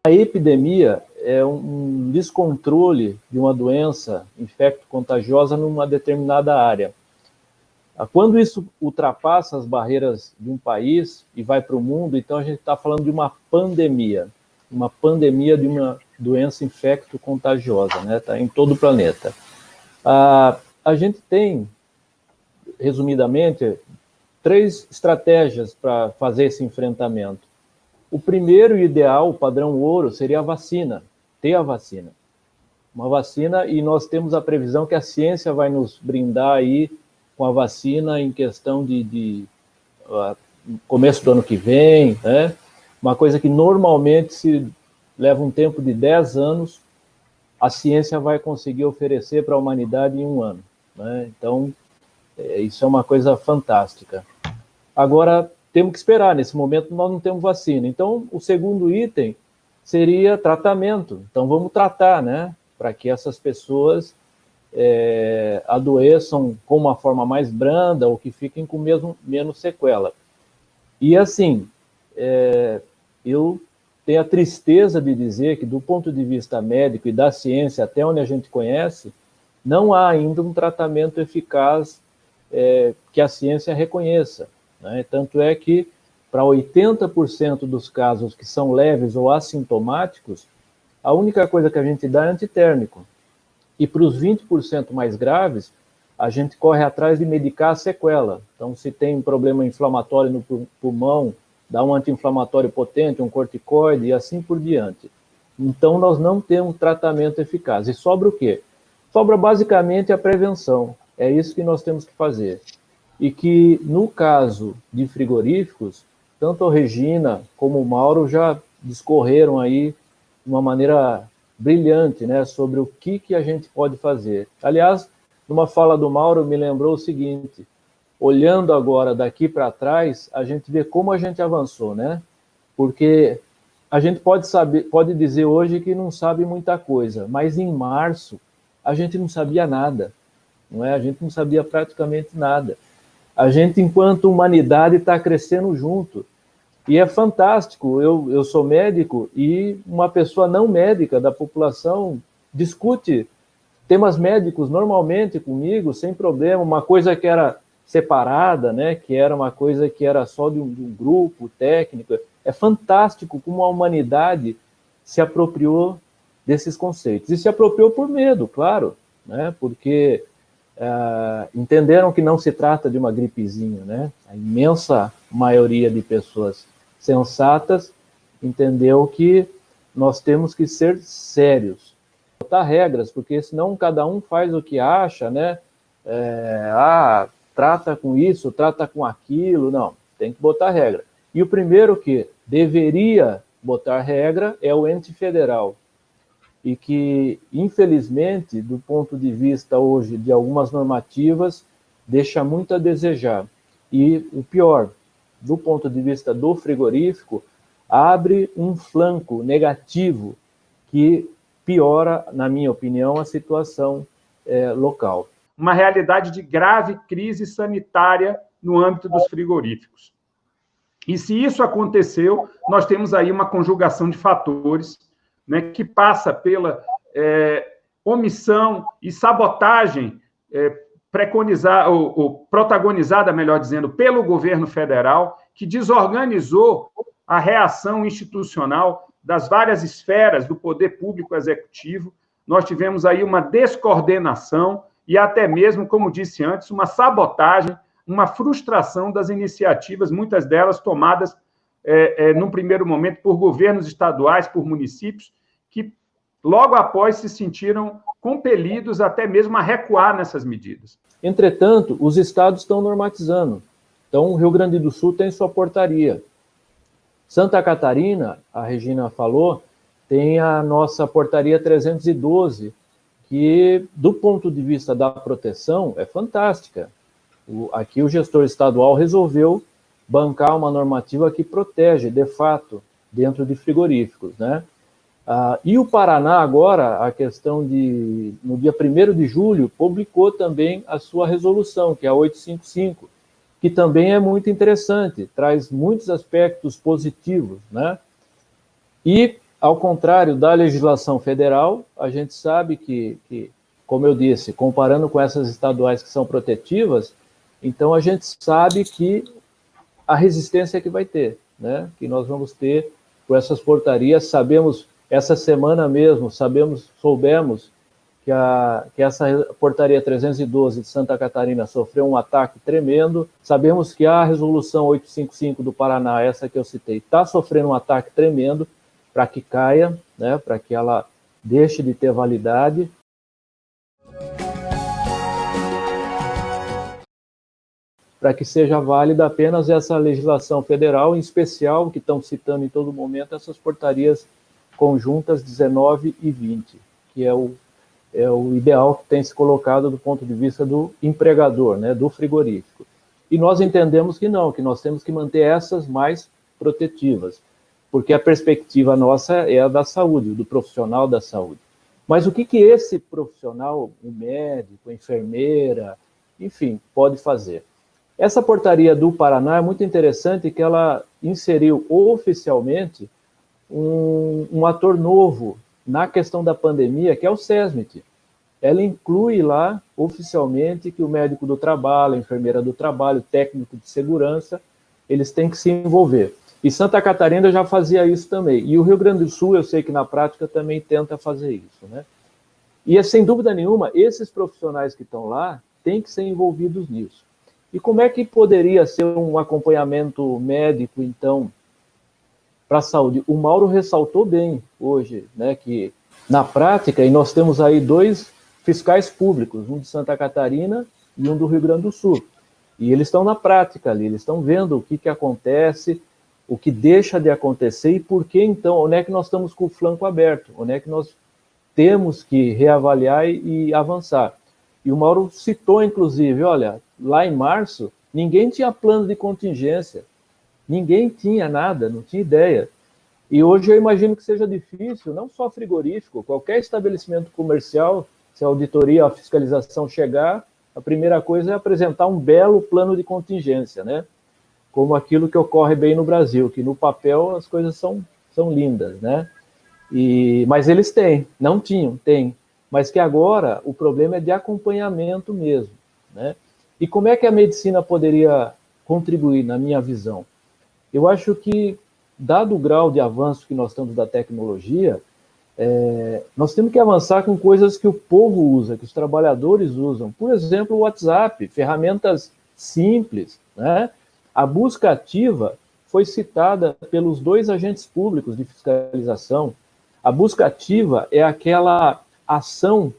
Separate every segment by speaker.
Speaker 1: A epidemia é um descontrole de uma doença infecto-contagiosa numa determinada área. Quando isso ultrapassa as barreiras de um país e vai para o mundo, então a gente está falando de uma pandemia de uma doença infecto-contagiosa, né? Está em todo o planeta. A gente tem, resumidamente, 3 estratégias para fazer esse enfrentamento. O primeiro e ideal, o padrão ouro, seria a vacina, ter a vacina. Uma vacina, e nós temos a previsão que a ciência vai nos brindar aí com a vacina em questão de começo do ano que vem, né? Uma coisa que normalmente se leva um tempo de 10 anos, a ciência vai conseguir oferecer para a humanidade em 1 ano, né? Então, isso é uma coisa fantástica. Agora, temos que esperar, nesse momento nós não temos vacina. Então, o segundo item seria tratamento. Então, vamos tratar, né? Para que essas pessoas adoeçam com uma forma mais branda ou que fiquem com menos sequela. E assim, eu tenho a tristeza de dizer que do ponto de vista médico e da ciência, até onde a gente conhece, não há ainda um tratamento eficaz que a ciência reconheça, né? Tanto é que para 80% dos casos que são leves ou assintomáticos, a única coisa que a gente dá é antitérmico. E para os 20% mais graves, a gente corre atrás de medicar a sequela. Então, se tem um problema inflamatório no pulmão, dá um anti-inflamatório potente, um corticoide e assim por diante. Então, nós não temos tratamento eficaz. E sobra o quê? Sobra basicamente a prevenção. É isso que nós temos que fazer. E que, no caso de frigoríficos, tanto a Regina como o Mauro já discorreram aí de uma maneira brilhante, né, sobre o que a gente pode fazer. Aliás, numa fala do Mauro, me lembrou o seguinte: olhando agora daqui para trás, a gente vê como a gente avançou, né? Porque a gente pode dizer hoje que não sabe muita coisa, mas em março a gente não sabia nada, não é? A gente não sabia praticamente nada. A gente, enquanto humanidade, está crescendo junto. E é fantástico, eu sou médico e uma pessoa não médica da população discute temas médicos normalmente comigo, sem problema, uma coisa que era separada, né, que era uma coisa que era só de um grupo técnico. É fantástico como a humanidade se apropriou desses conceitos. E se apropriou por medo, claro, né, porque entenderam que não se trata de uma gripezinha, né? A imensa maioria de pessoas sensatas entendeu que nós temos que ser sérios, botar regras, porque senão cada um faz o que acha, né? Trata com isso, trata com aquilo, não, tem que botar regra. E o primeiro que deveria botar regra é o ente federal, e que, infelizmente, do ponto de vista hoje de algumas normativas, deixa muito a desejar. E o pior, do ponto de vista do frigorífico, abre um flanco negativo que piora, na minha opinião, a situação local.
Speaker 2: Uma realidade de grave crise sanitária no âmbito dos frigoríficos. E se isso aconteceu, nós temos aí uma conjugação de fatores, né, que passa pela omissão e sabotagem protagonizada, melhor dizendo, pelo governo federal, que desorganizou a reação institucional das várias esferas do poder público executivo. Nós tivemos aí uma descoordenação e até mesmo, como disse antes, uma sabotagem, uma frustração das iniciativas, muitas delas tomadas, num primeiro momento, por governos estaduais, por municípios, que logo após se sentiram compelidos até mesmo a recuar nessas medidas.
Speaker 1: Entretanto, os estados estão normatizando. Então, o Rio Grande do Sul tem sua portaria. Santa Catarina, a Regina falou, tem a nossa portaria 312, que, do ponto de vista da proteção, é fantástica. Aqui o gestor estadual resolveu bancar uma normativa que protege, de fato, dentro de frigoríficos, né? E o Paraná agora, a questão de, no dia 1º de julho, publicou também a sua resolução, que é a 855, que também é muito interessante, traz muitos aspectos positivos, né? E Ao contrário da legislação federal, a gente sabe que, como eu disse, comparando com essas estaduais que são protetivas, então a gente sabe que a resistência que vai ter, né? Que nós vamos ter com essas portarias. Sabemos, essa semana mesmo, soubemos que essa portaria 312 de Santa Catarina sofreu um ataque tremendo. Sabemos que a resolução 855 do Paraná, essa que eu citei, está sofrendo um ataque tremendo para que caia, né? Para que ela deixe de ter validade. Para que seja válida apenas essa legislação federal, em especial, que estão citando em todo momento, essas portarias conjuntas 19 e 20, que é o ideal que tem se colocado do ponto de vista do empregador, né, do frigorífico. E nós entendemos que não, que nós temos que manter essas mais protetivas, porque a perspectiva nossa é a da saúde, do profissional da saúde. Mas o que esse profissional, o médico, a enfermeira, enfim, pode fazer? Essa portaria do Paraná é muito interessante, que ela inseriu oficialmente um ator novo na questão da pandemia, que é o SESMIT. Ela inclui lá, oficialmente, que o médico do trabalho, a enfermeira do trabalho, o técnico de segurança, eles têm que se envolver. E Santa Catarina já fazia isso também. E o Rio Grande do Sul, eu sei que na prática também tenta fazer isso, né? E, sem dúvida nenhuma, esses profissionais que estão lá têm que ser envolvidos nisso. E como é que poderia ser um acompanhamento médico, então, para a saúde? O Mauro ressaltou bem hoje, né, que na prática, e nós temos aí 2 fiscais públicos, um de Santa Catarina e um do Rio Grande do Sul. E eles estão na prática ali, eles estão vendo o que acontece, o que deixa de acontecer e por que, então, onde é que nós estamos com o flanco aberto, onde é que nós temos que reavaliar e avançar. E o Mauro citou, inclusive, olha, lá em março, ninguém tinha plano de contingência, ninguém tinha nada, não tinha ideia. E hoje eu imagino que seja difícil, não só frigorífico, qualquer estabelecimento comercial, se a auditoria, a fiscalização chegar, a primeira coisa é apresentar um belo plano de contingência, né? Como aquilo que ocorre bem no Brasil, que no papel as coisas são lindas, né? Mas eles têm, não tinham, têm. Mas que agora o problema é de acompanhamento mesmo, né? E como é que a medicina poderia contribuir, na minha visão? Eu acho que, dado o grau de avanço que nós estamos da tecnologia, nós temos que avançar com coisas que o povo usa, que os trabalhadores usam. Por exemplo, o WhatsApp, ferramentas simples, né? A busca ativa foi citada pelos 2 agentes públicos de fiscalização. A busca ativa é aquela ação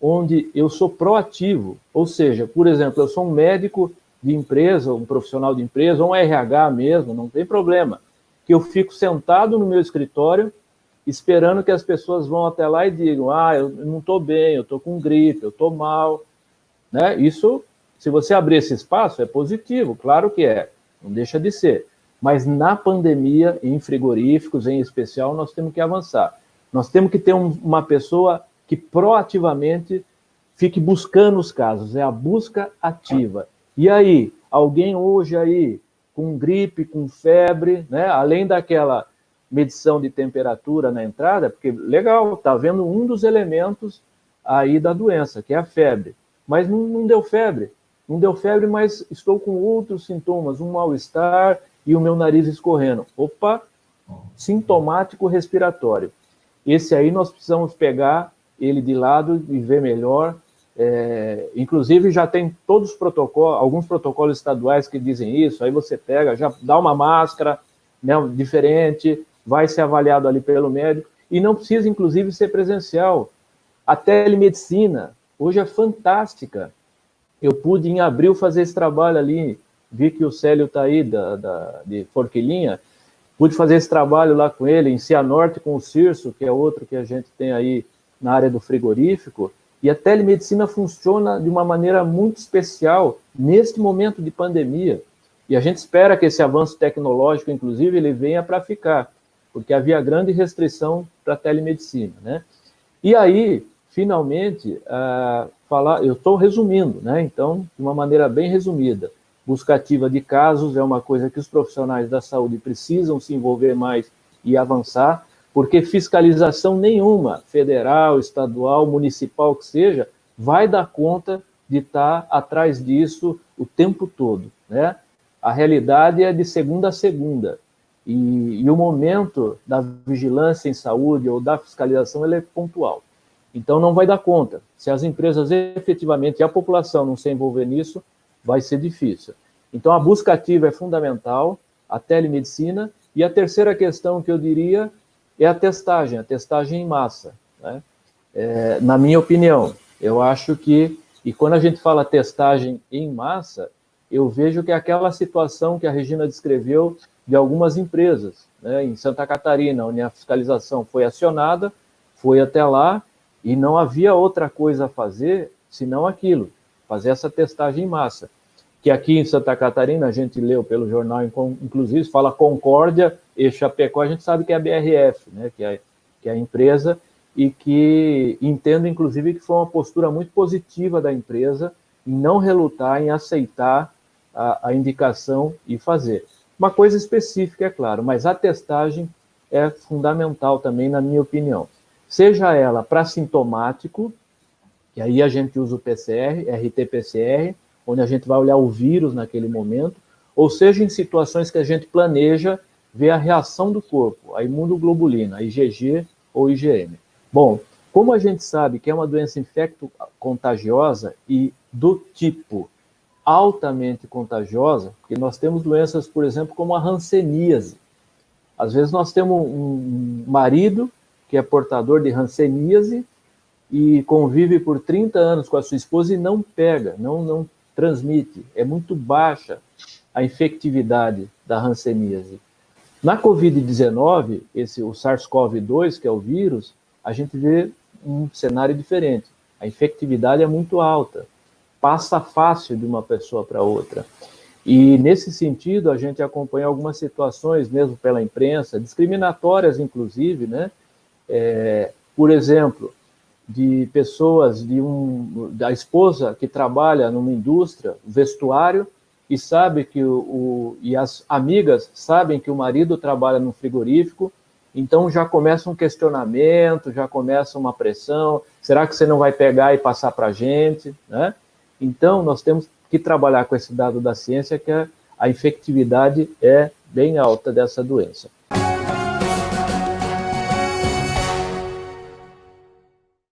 Speaker 1: onde eu sou proativo, ou seja, por exemplo, eu sou um médico de empresa, um profissional de empresa, ou um RH mesmo, não tem problema, que eu fico sentado no meu escritório esperando que as pessoas vão até lá e digam, eu não estou bem, eu estou com gripe, eu estou mal, né? Isso, se você abrir esse espaço, é positivo, claro que é, não deixa de ser. Mas na pandemia, em frigoríficos em especial, nós temos que avançar. Nós temos que ter uma pessoa que proativamente fique buscando os casos, é a busca ativa. E aí, alguém hoje aí com gripe, com febre, né? Além daquela medição de temperatura na entrada, porque legal, está vendo um dos elementos aí da doença, que é a febre. Mas não deu febre. Não deu febre, mas estou com outros sintomas, um mal-estar e o meu nariz escorrendo. Opa, sintomático respiratório. Esse aí nós precisamos pegar ele de lado e ver melhor. Inclusive já tem todos os protocolos, alguns protocolos estaduais que dizem isso, aí você pega, já dá uma máscara, né, diferente, vai ser avaliado ali pelo médico, e não precisa, inclusive, ser presencial. A telemedicina, hoje é fantástica. Eu pude, em abril, fazer esse trabalho ali, vi que o Célio está aí, de Forquilinha, pude fazer esse trabalho lá com ele, em Cianorte com o Cirso, que é outro que a gente tem aí na área do frigorífico, e a telemedicina funciona de uma maneira muito especial neste momento de pandemia. E a gente espera que esse avanço tecnológico, inclusive, ele venha para ficar, porque havia grande restrição para a telemedicina, né? E aí, finalmente, eu estou resumindo, né? Então, de uma maneira bem resumida, busca ativa de casos é uma coisa que os profissionais da saúde precisam se envolver mais e avançar. porque fiscalização nenhuma, federal, estadual, municipal, que seja, vai dar conta de estar atrás disso o tempo todo, né? A realidade é de segunda a segunda, e o momento da vigilância em saúde ou da fiscalização ele é pontual. Então, não vai dar conta. Se as empresas efetivamente e a população não se envolver nisso, vai ser difícil. Então, a busca ativa é fundamental, a telemedicina, e a terceira questão que eu diria é a testagem em massa, né? Na minha opinião, eu acho que, e quando a gente fala testagem em massa, eu vejo que é aquela situação que a Regina descreveu de algumas empresas, né? Em Santa Catarina, onde a fiscalização foi acionada, foi até lá, e não havia outra coisa a fazer senão aquilo, fazer essa testagem em massa. Que aqui em Santa Catarina, a gente leu pelo jornal, inclusive, fala Concórdia e Chapecó, a gente sabe que é a BRF, né, que é a empresa, e que entendo, inclusive, que foi uma postura muito positiva da empresa em não relutar, em aceitar a indicação e fazer. Uma coisa específica, é claro, mas a testagem é fundamental também, na minha opinião. Seja ela para sintomático, que aí a gente usa o PCR, RT-PCR, onde a gente vai olhar o vírus naquele momento, ou seja, em situações que a gente planeja ver a reação do corpo, a imunoglobulina, a IgG ou IgM. Bom, como a gente sabe que é uma doença infecto-contagiosa e do tipo altamente contagiosa, porque nós temos doenças, por exemplo, como a hanseníase. Às vezes nós temos um marido que é portador de hanseníase e convive por 30 anos com a sua esposa e não pega, não transmite. É muito baixa a infectividade da hanseníase. Na Covid-19, o SARS-CoV-2, que é o vírus, a gente vê um cenário diferente. A infectividade é muito alta, passa fácil de uma pessoa para outra. E, nesse sentido, a gente acompanha algumas situações, mesmo pela imprensa, discriminatórias, inclusive, né? Por exemplo, de pessoas, da esposa que trabalha numa indústria, vestuário, e sabe que e as amigas sabem que o marido trabalha no frigorífico, então já começa um questionamento, já começa uma pressão, será que você não vai pegar e passar para a gente, né? Então, nós temos que trabalhar com esse dado da ciência, que a infectividade é bem alta dessa doença.